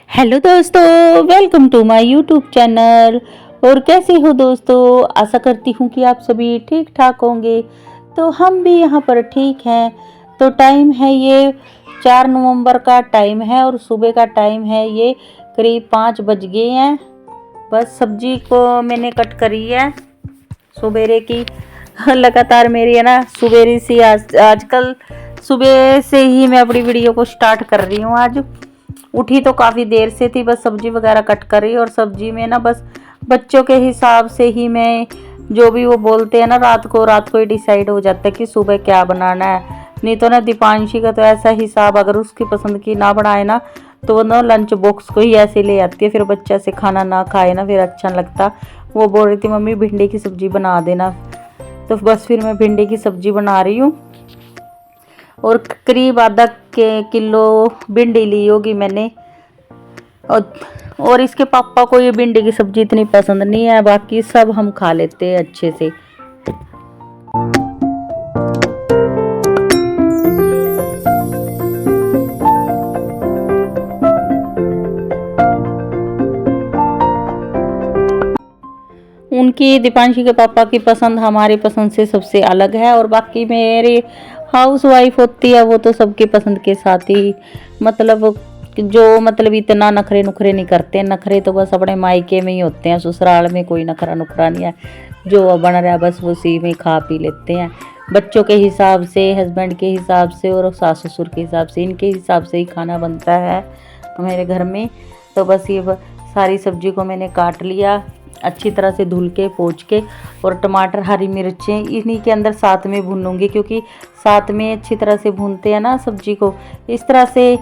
Hello दोस्तों, welcome to my YouTube channel. और कैसे हो दोस्तों? आशा करती हूँ कि आप सभी ठीक ठाक होंगे। तो हम भी यहाँ पर ठीक हैं। तो टाइम है ये 4 नवंबर का टाइम है और सुबह का टाइम है ये करीब 5 बज गए हैं। बस सब्जी को मैंने कट करी है सवेरे की। लगातार मेरी है ना सवेरे से आजकल सुबह से ही मैं अपनी वीडियो को स्टार्ट कर रही हूँ। आज उठी तो काफ़ी देर से थी, बस सब्जी वगैरह कट कर रही। और सब्जी में ना बस बच्चों के हिसाब से ही मैं जो भी वो बोलते हैं ना रात को ही डिसाइड हो जाता है कि सुबह क्या बनाना है। नहीं तो ना दीपांशी का तो ऐसा हिसाब, अगर उसकी पसंद की ना बनाए ना तो वो ना लंच बॉक्स को ही ऐसे ले आती है। फिर बच्चा से खाना ना खाए ना फिर अच्छा नहीं लगता। वो बोल रही थी मम्मी भिंडी की सब्जी बना देना, तो बस फिर मैं भिंडी की सब्जी बना रही हूँ। और करीब आधा के किलो भिंडी ली होगी मैंने। और इसके पापा को ये भिंडी की सब्जी इतनी पसंद नहीं है, बाकी सब हम खा लेते हैं अच्छे से। उनकी दीपांशी के पापा की पसंद हमारी पसंद से सबसे अलग है। और बाकी मेरी हाउस वाइफ होती है वो तो सबकी पसंद के साथ ही मतलब इतना नखरे नुखरे नहीं करते हैं। नखरे तो बस अपने मायके में ही होते हैं, ससुराल में कोई नखरा नुखरा नहीं है। जो बन रहा है बस उसी में खा पी लेते हैं। बच्चों के हिसाब से, हस्बैंड के हिसाब से और सास ससुर के हिसाब से, इनके हिसाब से ही खाना बनता है मेरे घर में। तो बस ये सारी सब्जी को मैंने काट लिया अच्छी तरह से धुल के पोंछ के। और टमाटर हरी मिर्चें इन्हीं के अंदर साथ में भूनूंगी, क्योंकि साथ में अच्छी तरह से भूनते हैं ना सब्जी को इस तरह से,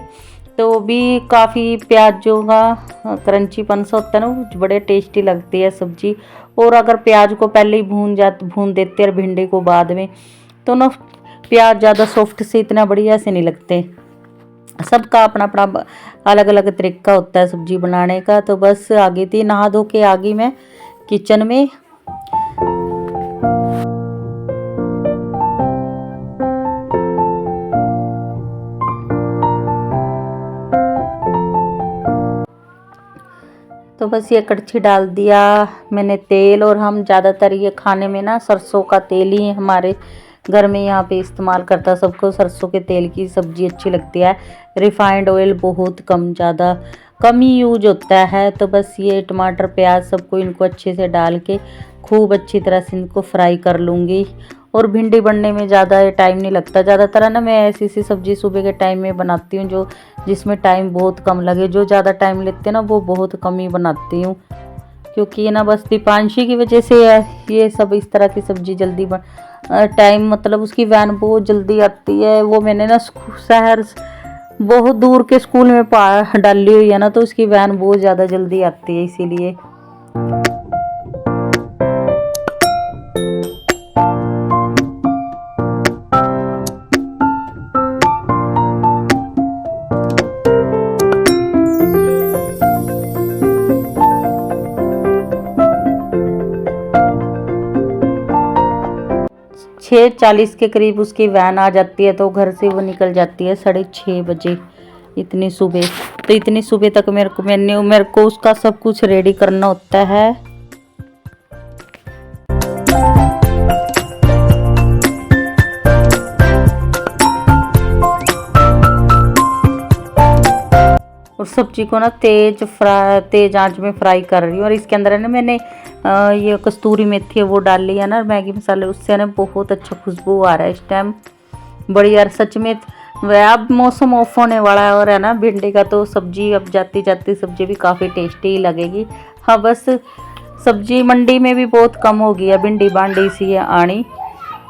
तो भी काफ़ी प्याजों का क्रंचीपन सा होता है ना, बड़े टेस्टी लगती है सब्जी। और अगर प्याज को पहले ही भून देते और भिंडी को बाद में, तो ना प्याज ज़्यादा सॉफ्ट से इतना बढ़िया से नहीं लगते। सबका अपना अपना अलग अलग तरीका होता है सब्जी बनाने का। तो बस आ गई थी, नहा धो के आ गई मैं किचन में। तो बस ये कड़छी डाल दिया मैंने तेल। और हम ज़्यादातर ये खाने में ना सरसों का तेल ही हमारे घर में यहाँ पे इस्तेमाल करता है। सबको सरसों के तेल की सब्ज़ी अच्छी लगती है। रिफाइंड ऑयल बहुत कम, ज़्यादा कम ही यूज होता है। तो बस ये टमाटर प्याज सबको इनको अच्छे से डाल के खूब अच्छी तरह से इनको फ्राई कर लूँगी। और भिंडी बनने में ज़्यादा टाइम नहीं लगता। ज़्यादातर ना मैं ऐसी सी सब्ज़ी सुबह के टाइम में बनाती हूँ जो जिसमें टाइम बहुत कम लगे। जो ज़्यादा टाइम लेते हैं ना वो बहुत कम ही बनाती हूँ, क्योंकि ये ना बस दीपांशी की वजह से ये सब इस तरह की सब्ज़ी जल्दी टाइम मतलब उसकी वैन बहुत जल्दी आती है। वो मैंने ना शहर बहुत दूर के स्कूल में डाली हुई है ना, तो उसकी वैन बहुत ज़्यादा जल्दी आती है इसीलिए। 6:40 के करीब उसकी वैन आ जाती है, तो घर से वो निकल जाती है 6:30 बजे। इतनी सुबह, तो इतनी सुबह तक मेरे को उसका सब कुछ रेडी करना होता है। और सब्जी को ना तेज आंच में फ्राई कर रही हूँ। और इसके अंदर है ना मैंने ये कस्तूरी मेथी है वो डाल ली है ना, मैगी मसाले, उससे ना बहुत अच्छा खुशबू आ रहा है इस टाइम। बड़ी यार सच में। अब मौसम ऑफ होने वाला है और है ना भिंडी का तो सब्जी अब जाती जाती सब्जी भी काफ़ी टेस्टी ही लगेगी। हाँ बस सब्जी मंडी में भी बहुत कम हो गई है भिंडी बांडी सी है आनी,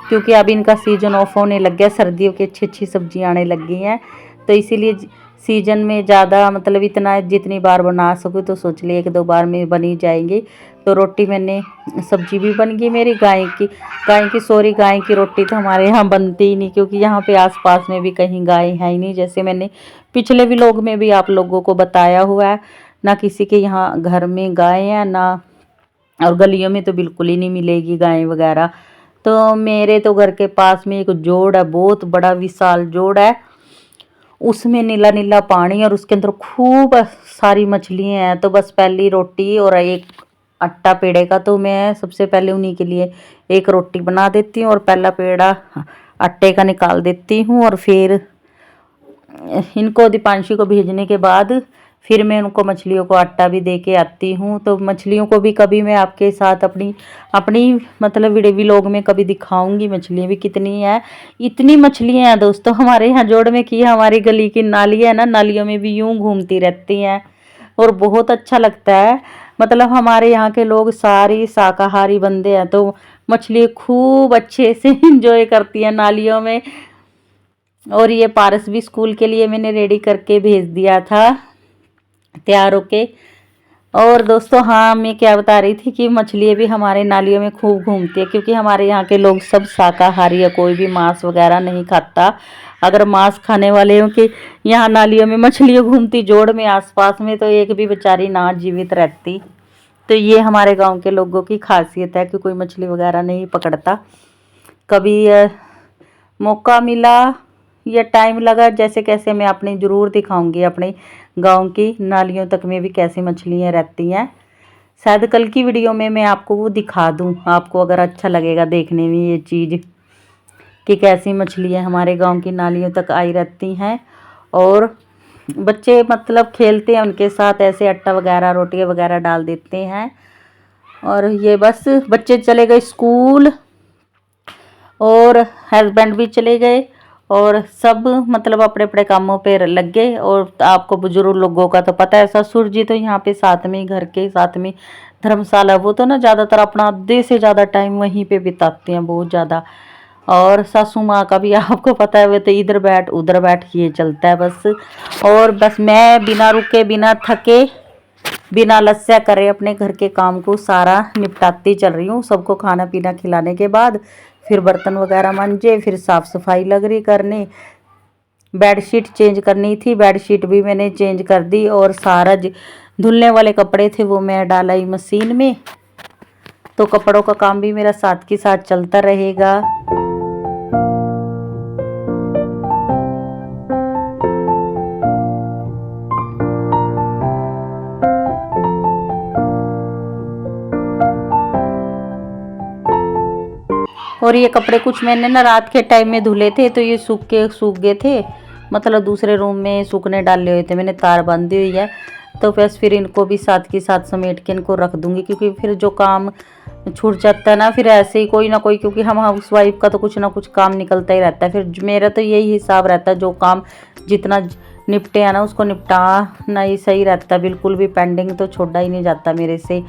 क्योंकि अब इनका सीजन ऑफ होने लग गया। सर्दियों की अच्छी अच्छी सब्जी आने लग गई हैं, तो इसीलिए सीजन में ज़्यादा मतलब इतना जितनी बार बना सकूँ तो सोच लिया 1-2 बार में बनी जाएंगी। तो रोटी मैंने सब्जी भी बन गई मेरी गाय की रोटी तो हमारे यहाँ बनती ही नहीं, क्योंकि यहाँ पे आसपास में भी कहीं गाय है ही नहीं। जैसे मैंने पिछले व्लॉग में भी आप लोगों को बताया हुआ है, ना किसी के यहाँ घर में गाय है ना, और गलियों में तो बिल्कुल ही नहीं मिलेगी गाय वगैरह। तो मेरे तो घर के पास में एक जोड़ है, बहुत बड़ा विशाल जोड़ है। उसमें नीला नीला पानी और उसके अंदर खूब सारी मछलियाँ हैं। तो बस पहली रोटी और एक आटा पेड़े का, तो मैं सबसे पहले उन्हीं के लिए एक रोटी बना देती हूँ और पहला पेड़ा आटे का निकाल देती हूँ। और फिर इनको दीपांशी को भेजने के बाद फिर मैं उनको मछलियों को आटा भी दे के आती हूँ। तो मछलियों को भी कभी मैं आपके साथ अपनी अपनी मतलब वीडियो व्लॉग में कभी दिखाऊंगी मछलियाँ भी कितनी है। इतनी मछलियाँ हैं दोस्तों हमारे यहाँ जोड़ में की हमारी गली की नाली है ना, नालियों में भी यूं घूमती रहती हैं और बहुत अच्छा लगता है। मतलब हमारे यहाँ के लोग सारी शाकाहारी बंदे हैं, तो मछली खूब अच्छे से इंजॉय करती हैं नालियों में। और ये पारस भी स्कूल के लिए मैंने रेडी करके भेज दिया था तैयार होके। और दोस्तों हाँ, मैं क्या बता रही थी कि मछलियाँ भी हमारे नालियों में खूब घूमती है, क्योंकि हमारे यहाँ के लोग सब शाकाहारी है, कोई भी मांस वगैरह नहीं खाता। अगर मांस खाने वाले हो कि यहाँ नालियों में मछलियाँ घूमती जोड़ में आसपास में, तो एक भी बेचारी ना जीवित रहती। तो ये हमारे गांव के लोगों की खासियत है कि कोई मछली वगैरह नहीं पकड़ता। कभी मौका मिला या टाइम लगा जैसे कैसे मैं अपनी ज़रूर दिखाऊंगी अपने गांव की नालियों तक में भी कैसी मछलियां रहती हैं। शायद कल की वीडियो में मैं आपको वो दिखा दूं, आपको अगर अच्छा लगेगा देखने में ये चीज़ कि कैसी मछलियां हमारे गांव की नालियों तक आई रहती हैं। और बच्चे मतलब खेलते हैं उनके साथ, ऐसे आटा वगैरह रोटियां वगैरह डाल देते हैं। और ये बस बच्चे चले गए स्कूल और हस्बैंड भी चले गए और सब मतलब अपने अपने कामों पे लग गए। और आपको बुजुर्ग लोगों का तो पता है, ससुर जी तो यहाँ पे साथ में घर के साथ में धर्मशाला, वो तो ना ज़्यादातर अपना आधे से ज़्यादा टाइम वहीं पे बिताते हैं, बहुत ज़्यादा। और सासू माँ का भी आपको पता है, वो तो इधर बैठ उधर बैठ ये चलता है बस। और बस मैं बिना रुके बिना थके बिना लस्या करे अपने घर के काम को सारा निपटाती चल रही हूँ। सबको खाना पीना खिलाने के बाद फिर बर्तन वगैरह मांजे, फिर साफ़ सफाई लग रही करने। बेडशीट चेंज करनी थी, बेडशीट भी मैंने चेंज कर दी। और सारा धुलने वाले कपड़े थे वो मैं डाला ही मशीन में। तो कपड़ों का काम भी मेरा साथ के साथ चलता रहेगा। और ये कपड़े कुछ मैंने ना रात के टाइम में धुले थे, तो ये सूख गए थे, मतलब दूसरे रूम में सूखने डाले हुए थे, मैंने तार बांधी हुई है। तो बस फिर इनको भी साथ के साथ समेट के इनको रख दूंगी, क्योंकि फिर जो काम छूट जाता है ना फिर ऐसे ही कोई ना कोई, क्योंकि हम हाउस वाइफ का तो कुछ ना कुछ काम निकलता ही रहता है। फिर मेरा तो यही हिसाब रहता है, जो काम जितना निपटे है ना उसको निपटाना ही सही रहता है, बिल्कुल भी पेंडिंग तो छोड़ा ही नहीं जाता मेरे से।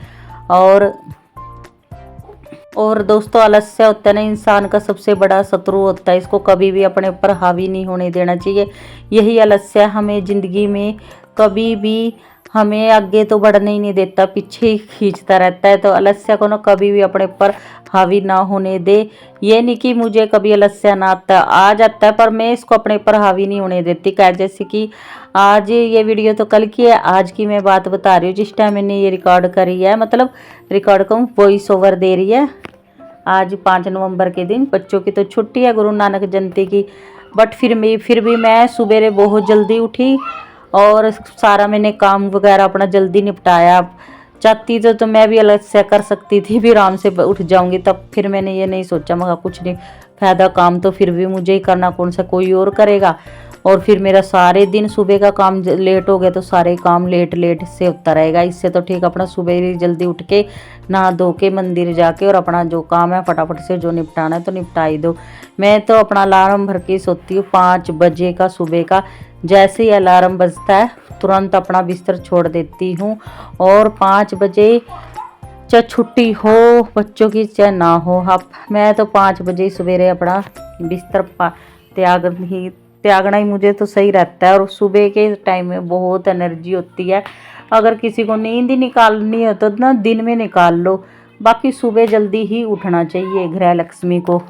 और दोस्तों आलस्य होता है ना इंसान का सबसे बड़ा शत्रु होता है, इसको कभी भी अपने ऊपर हावी नहीं होने देना चाहिए। यही आलस्य हमें ज़िंदगी में कभी भी हमें आगे तो बढ़ने ही नहीं देता, पीछे ही खींचता रहता है। तो आलस्य को ना कभी भी अपने ऊपर हावी ना होने दे। ये नहीं कि मुझे कभी आलस्य ना आ जाता है, पर मैं इसको अपने ऊपर हावी नहीं होने देती। क्या जैसे कि आज ये वीडियो तो कल की है, आज की मैं बात बता रही हूँ जिस टाइम मैंने ये रिकॉर्ड करी है, मतलब रिकॉर्ड कहूँ वॉइस ओवर दे रही है। आज 5 नवंबर के दिन बच्चों की तो छुट्टी है गुरु नानक जयंती की, बट फिर भी मैं सुबेरे बहुत जल्दी उठी और सारा मैंने काम वगैरह अपना जल्दी निपटाया। चाहती तो मैं भी अलग से कर सकती थी, भी आराम से उठ जाऊंगी, तब फिर मैंने ये नहीं सोचा, मगर कुछ नहीं फायदा, काम तो फिर भी मुझे ही करना, कौन सा कोई और करेगा। और फिर मेरा सारे दिन सुबह का काम लेट हो गया, तो सारे काम लेट से होता रहेगा। इससे तो ठीक अपना सुबह ही जल्दी उठ के नहा धो के मंदिर जाके और अपना जो काम है फटाफट से जो निपटाना है तो निपटा ही दो। मैं तो अपना अलार्म भर के सोती हूँ 5 बजे का सुबह का। जैसे ही अलार्म बजता है तुरंत अपना बिस्तर छोड़ देती हूँ। और 5 बजे चाहे छुट्टी हो बच्चों की चाहे ना हो, अब मैं तो 5 बजे ही सवेरे अपना बिस्तर त्यागना ही मुझे तो सही रहता है। और सुबह के टाइम में बहुत एनर्जी होती है। अगर किसी को नींद ही निकालनी हो तो ना दिन में निकाल लो, बाकी सुबह जल्दी ही उठना चाहिए गृह लक्ष्मी को।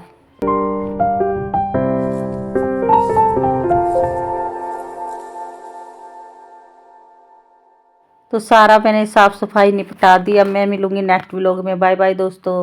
तो सारा मैंने साफ सफाई निपटा दी। अब मैं मिलूंगी नेक्स्ट व्लॉग में। बाय बाय दोस्तों।